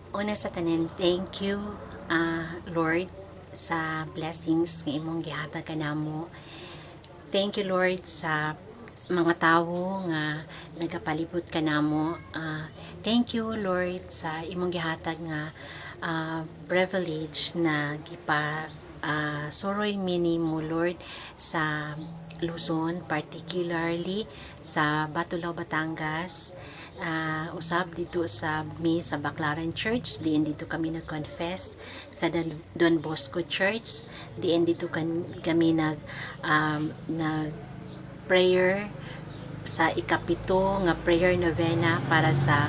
Una sa tanan, thank you, Lord, sa blessings nga imong gihatag kanamo. Thank you, Lord, sa mga tawo nga nagapalibot kanamo. Thank you, Lord, sa imong gihatag nga privilege na soroy mini mo, Lord, sa Luzon, particularly sa Batulaw, Batangas. Usab dito sa Baclaran Church, diin dito kami nag-confess sa Don Bosco Church, diin dito kami nag prayer sa ikapito nga prayer novena para sa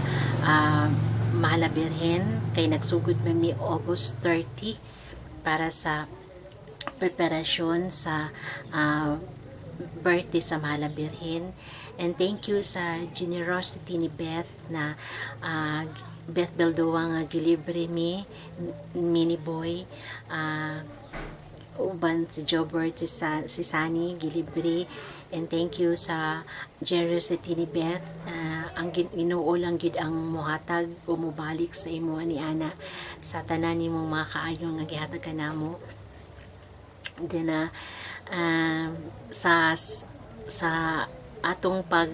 Mahal na Birhen, kay nagsugod mi August 30 para sa preparasyon sa birthday sa Mahal na Birhen. And thank you sa generosity ni Beth na Beth Beldoa nga gilibre mi mini boy, uban si Jobert, si Sunny gilibre. And thank you sa generosity ni Beth, ang Ginoo lang gid ang mohatag o mobalik sa imo ni ana sa tanan nimong mga kaayo nga gihatag kanamo. Then sa atong pag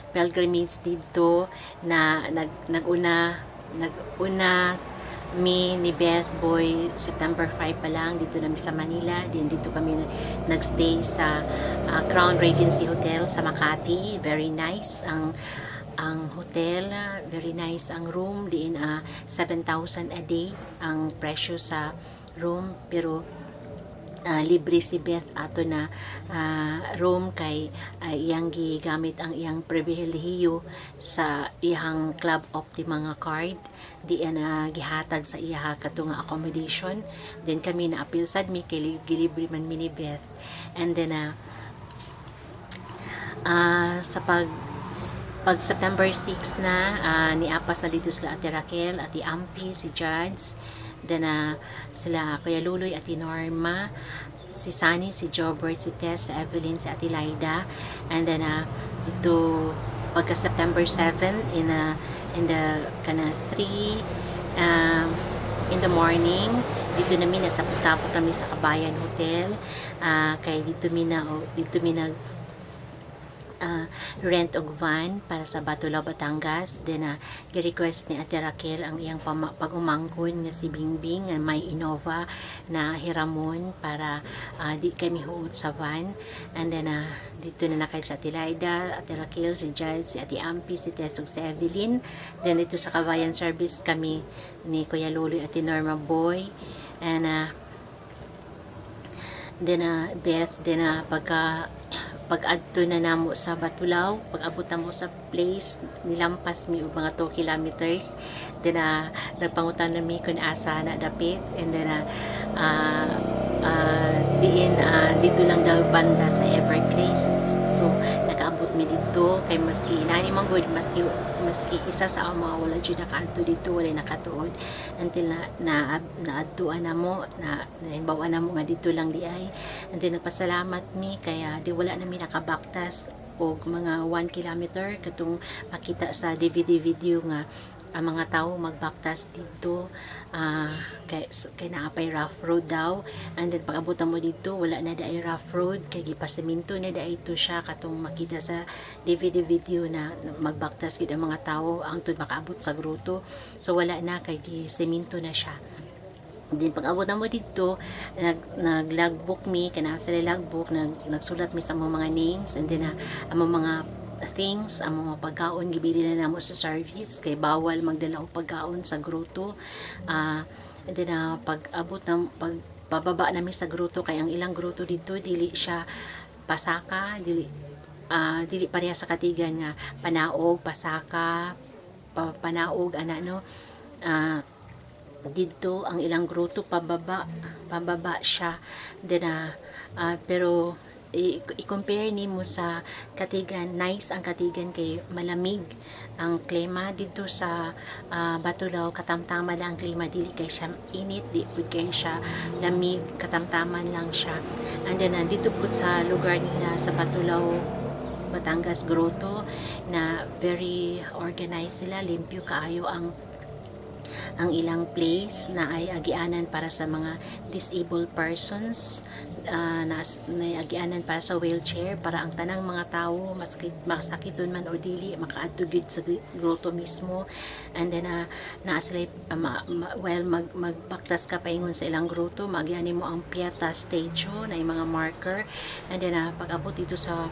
pilgrimage dito na naguna mi ni Beth Boy September 5 pa lang dito na sa Manila. Dito kami nagstay sa Crown Regency Hotel sa Makati. Very nice ang hotel, very nice ang room. 7,000 a day ang presyo sa room, pero libre si Beth ato na room kay iyang gigamit ang iyang pribilehiyo sa iyang Club Optima nga card, di na gihatag sa iya kato nga accommodation. Then kami na appeal sad mi kay gilibre man mi ni Beth. And then sa pag September 6 na niapa sa dito sila Ate Raquel, Ate Ampi, si Jads. Then sila Kuya Luloy, Ate Norma, si Sunny, si Jobert, si Tess, si Evelyn, si Ate Laida. And then dito pagka September 7 in the kana 3 in the morning, dito namin natapos kami sa Kabayan Hotel. Kay dito mi nag rent og van para sa Batulaw, Batangas. Then gi-request ni Ate Raquel ang iyang pag-umangkon nga si Bingbing nga may Innova na hiramon para di kami huot sa van. And then dito na nakay sa Ate Laida, Ate Raquel, si Jad, si Ate Ampi, si Tess, si Evelyn. Then dito sa Kabayan Service kami ni Kuya Lolo, Ate Norma Boy, and then Beth. Then pag-adto na namo sa Batulaw, pag-abot na mo sa place, nilampas mi og mga 2 kilometers. Then nagpangutan na mi kung asa na dapit. And then dito lang daw banda sa Evergrace. So nakaabot mi dito kay maski inani man good, maski isa sa mga wala jud nakaadto dito, wala nakatuod until naadtuan na mo na naimbawan na mo nga dito lang di ay. And then nagpasalamat mi kaya di wala na mi nakabaktas og mga 1 kilometer katong makita sa DVD video nga ang mga tao magbaktas dito kay naapay rough road daw. And then pag abutan mo dito wala na daay rough road kay gipasemento na daay ito siya katong makita sa DVD video na magbaktas gid ang mga tao ang tud makaabot sa gruto. So wala na kay gisemento na siya. Then pag abot na mo dito, nag-logbook mi, kana sa logbook, nagsulat mi sa mga names, and then ang mga things, ang mga pagkaon gibili na namo sa service kay bawal magdala og pagkaon sa gruto. And then pag abot na pababa namin sa gruto kay ang ilang gruto dito dili siya pasaka, dili pareha sa katigan nga panaog, pasaka, panaog ana no. Dito ang ilang gruto pababa siya. Then pero i-compare nimo sa Katigan, nice ang Katigan kay malamig ang klima dito sa Batulaw, katamtaman lang ang klima, dili kay siya init, di pud kay siya lamig, katamtaman lang siya. And then dito pud sa lugar nila sa Batulaw, Batangas Grotto na very organized sila, limpyo kaayo ang ang ilang place na ay agianan para sa mga disabled persons, na agianan para sa wheelchair, para ang tanang mga tao masakiton man o dili makaadto gid sa grotto mismo. And then naa sila while magbaktas ka paingon sa ilang grotto, magyani mo ang Pieta statue na mga marker. And then pag-abot dito sa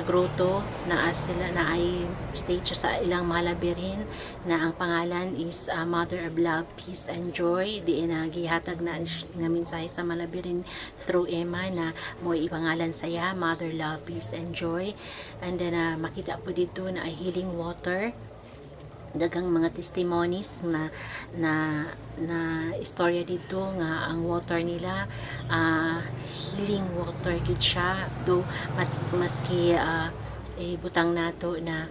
grotto na sila na ay statue sa ilang mga birhen na ang pangalan is Mother of Love, Peace and Joy. Di na gihatag na nga mensahe sa mga birhen through Emma na mo ipangalan saya Mother, Love, Peace and Joy. And then makita po dito na ay healing water, dagang mga testimonies na istorya dito nga ang water nila healing water gid siya, do maski ibutang nato na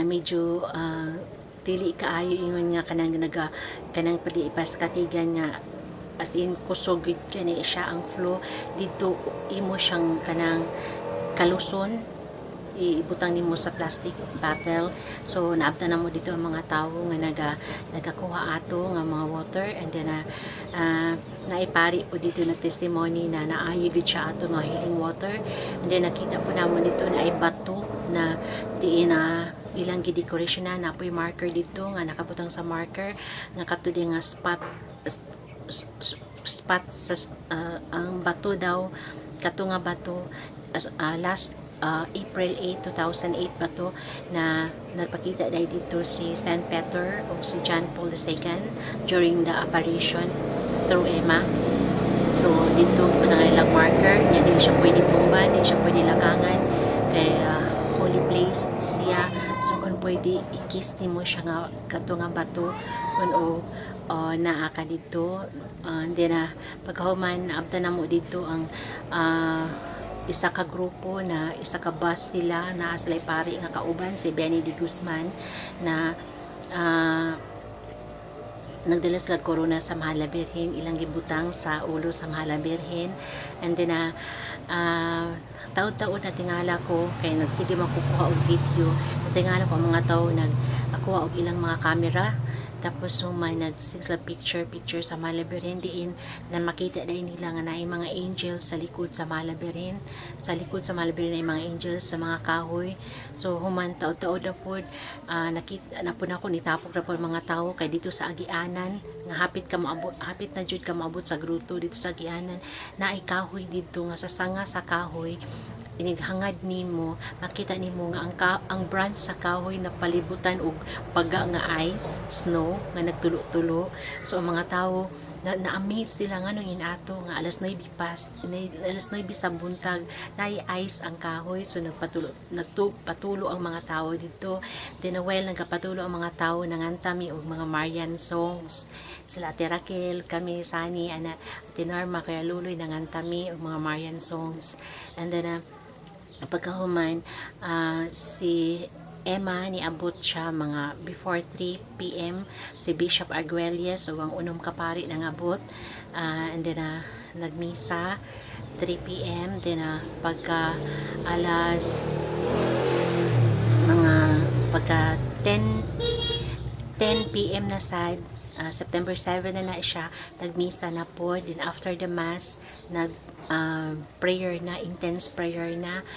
medyo dili kaayo ingon nga kanang pwede ipaskatigan nga as in kusog gid kani siya ang flow dito, imo siyang kanang kaluson ibutang nimo sa plastic bottle. So naabtan na mo dito ang mga tao nga nagakuha ato nga mga water. And then naipari po dito na testimony na naayo gid siya ato nga healing water. And then nakita po namo dito na ay bato na diin ilang gi-decoration na napoy marker dito nga nakabutang sa marker nga katudi nga spot sa ang bato daw, kato nga bato last April 8, 2008 pa to na nagpakita dahil dito si St. Peter o si John Paul II during the apparition through Emma. So dito po na ilang marker niya, hindi siya pwede tumban, hindi siya pwede lakangan kay holy place siya. So kung pwede ikis ni mo siya nga kato nga bato kung naa ka dito. Then pagkahuman naabtan na mo dito ang isa ka grupo na isa ka bus sila na sila pari nga kauban si Benny de Guzman na nagdala sila corona sa Mahal na Birhen, ilang gibutang sa ulo sa Mahal na Birhen. And then taon-taon na tingala ko kay nagsige makukuha og video, natingala ko ang mga tao nagkuha og ilang mga camera, tapos may nagsila picture sa Mahal na Birhen diin na makita dahil nila nga naay mga angels sa likod sa Mahal na Birhen. Sa likod sa Mahal na Birhen ay mga angels sa mga kahoy. So human taod-taod na po nakita na po nako nitapok na po mga tao kay dito sa agianan nga hapit na jud ka maabot sa grotto dito sa agianan na ay kahoy dito nga sa sanga sa kahoy inighangad nimo, makita nimo nga ang branch sa kahoy na palibutan og paga nga ice, snow nga nagtulo-tulo. So ang mga tao na-amaze sila nga nung inato nga alas 9 sa buntag na ice ang kahoy. So nagpatulo ang mga tao dito. Then while nagpatulo ang mga tao nangantami og mga Marian songs. Sila Ate Raquel, kami, Sani, Ate Norma, kaya Luloy nangantami og mga Marian songs. And then pagkahuman si Emma niabot siya mga before 3 p.m. si Bishop Arguelles o ang unom kapari nangabot, and then nagmisa 3 p.m. then pagka alas pagka 10 p.m. na sad September 7 na siya, nagmisa na po. Then after the mass prayer na, intense prayer na,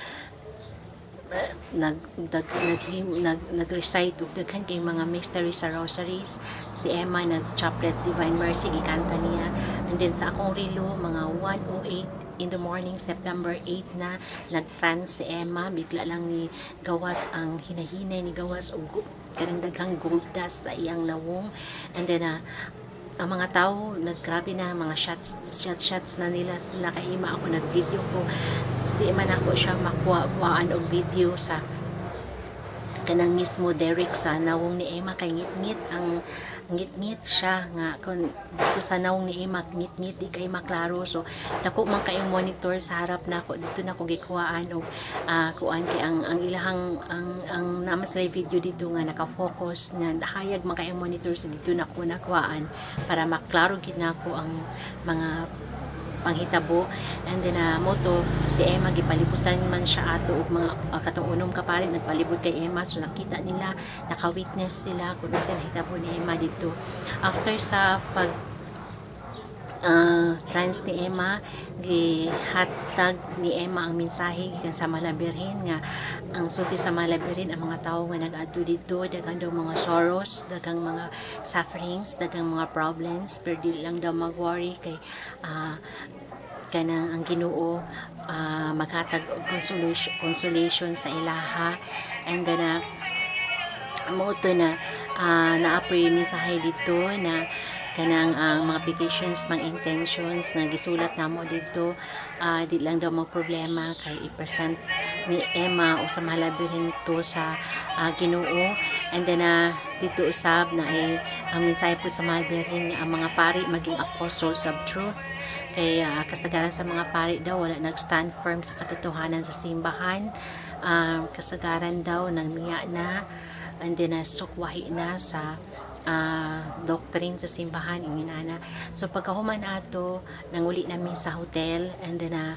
nag-recite og daghan kay mga mystery sa rosaries. Si Emma nag-chaplet Divine Mercy gikanta niya. And then sa akong relo mga 1:08 in the morning September 8 na nag-trance si Emma, bigla lang ni gawas ang hinahinay ni gawas og kanang daghang gold dust sa iyang lawong. And then ang mga tao naggrabe na mga shots na nila sila kay Emma. Ako nag-video ko, di man ako siya makuhaan og video sa kanang mismo Derek sa nawong ni Emma kay ngit-ngit ang ngit-ngit siya nga kun dito sa nawong ni Emma ngit-ngit di kay maklaro. So dako man kay monitor sa harap nako dito na ko gikuhaan og kuan kay ang ilahang ang naman sa video dito nga naka-focus na hayag man kay monitor sa dito na ko nakuhaan para maklaro gid nako ang mga panghitabo. And then moto si Emma gipalibutan man siya ato og mga katong unom ka pare nagpalibot kay Emma, so nakita nila, naka-witness sila kung ano sila hitabo ni Emma dito. After sa pag trans ni Emma, gihatag ni Emma ang mensahe gikan sa Malabirhin nga ang sulti sa Malabirhin ang mga tawo nga nag-adto dito daghang daw mga sorrows, daghang mga sufferings, daghang mga problems, pero di lang daw mag-worry kay kanang ang Ginoo maghatag og consolation sa ilaha. And then mo to na na-apply mensahe dito na kanang mga petitions, mga intentions na gisulat namo dito, di lang daw mag problema kay i-present ni Emma o sa Malabirhin to sa Ginoo. And then dito usab na ang mensahe po sa Malabirhin nga ang mga pari maging apostles of truth, kay kasagaran sa mga pari daw wala nag-stand firm sa katotohanan sa simbahan, kasagaran daw nagmiya na, and then sukwahi na sa doctrine sa simbahan inginana. So pagkahuman ato nanguli namin sa hotel, and then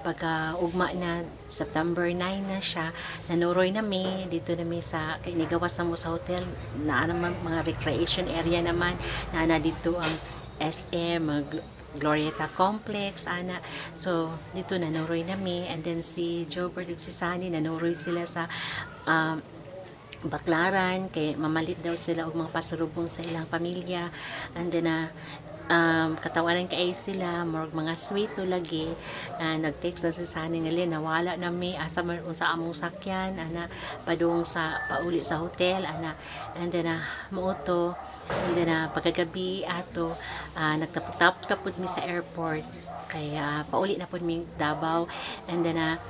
pagka ugma na September 9 na siya, nanuroy nami dito nami sa kinigawas mo sa hotel na naman mga recreation area naman na dito ang SM Glorieta Complex ana. So dito nanuroy nami, and then si Jobert ug si Sunny nanuroy sila sa Baklaran kay mamalit daw sila og mga pasurubong sa ilang pamilya. And then katawanan kay sila morg mga sweet to lagi. Nag-text na si Sunny ngali nawala na mi asa man unsa among sakyan ana padung sa pauli sa hotel ana. And then muuto, and then pagkagabi ato nagtapot-tapot kapud mi sa airport kay pauli na pud mi Davao. And then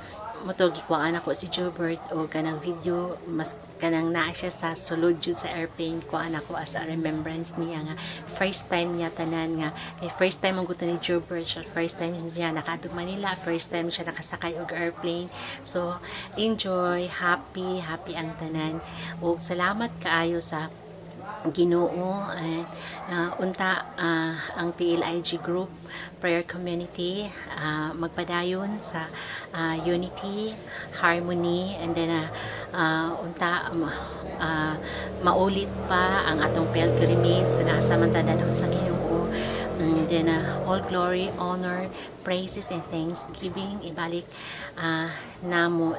moto gikuhaan ako si Jobert o kanang video, mas kanang naa siya sa sulod jud sa airplane, kuhaan ako as a remembrance niya nga first time niya tanan nga kay first time ang gusto ni Jobert siya, first time niya nakadug Manila, first time siya nakasakay og airplane. So enjoy, happy ang tanan, ug salamat kaayo sa Ginoo. Unta ang PLIG group prayer community magpadayon sa unity, harmony, and then unta maulit pa ang atong pilgrimage na nasa mantadanhon sa Ginoo. And then all glory, honor, praises, and thanksgiving ibalik namo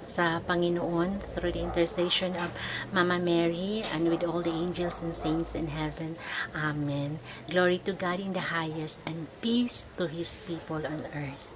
sa Panginoon through the intercession of Mama Mary and with all the angels and saints in heaven. Amen. Glory to God in the highest, and peace to His people on earth.